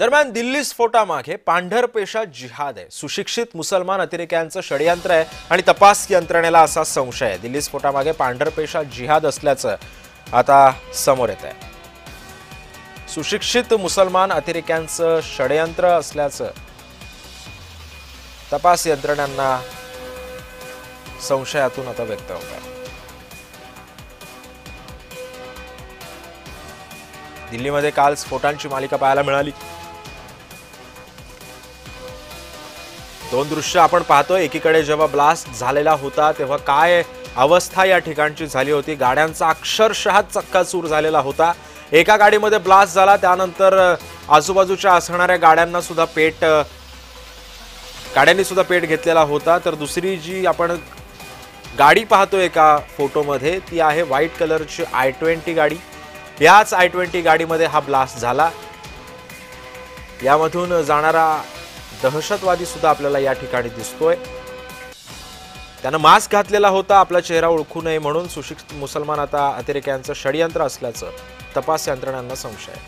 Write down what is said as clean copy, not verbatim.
दरम्यान दिल्ली स्फोटामागे पांढरपेशा जिहाद आहे। सुशिक्षित मुसलमान अतिरेक्यांचं षडयंत्र आहे आणि तपास यंत्रणेला असा संशय आहे। दिल्ली स्फोटामागे पांढरपेशा जिहाद असल्याचं आता समोर येत आहे। सुशिक्षित मुसलमान अतिरेक्यांचं षडयंत्र असल्याचं तपास यंत्रणांना संशयातून आता व्यक्त होत आहे। दिल्लीमध्ये काल स्फोटांची मालिका पाहायला मिळाली। दोन दृश्य आपण पाहतोय। एकीकडे जेव्हा ब्लास्ट झालेला होता तेव्हा काय अवस्था या ठिकाणची झाली होती। गाड्यांचा अक्षरशः चक्काचूर झालेला होता। एका गाडीमध्ये ब्लास्ट झाला, त्यानंतर आजूबाजूच्या असणाऱ्या गाड्यांनी सुद्धा पेट घेतलेला होता। तर दुसरी जी आपण गाडी पाहतोय एका फोटोमध्ये ती आहे व्हाईट कलरची i20 गाडी। याच i20 गाडीमध्ये हा ब्लास्ट झाला। यामधून जाणारा दहशतवादी सुद्धा आपल्याला या ठिकाणी दिसतोय। त्याने मास्क घातलेला होता आपला चेहरा ओळखू नये म्हणून। सुशिक्षित मुसलमान आता अतिरेक्यांचं षडयंत्र असल्याचं तपास यंत्रणांना संशय आहे।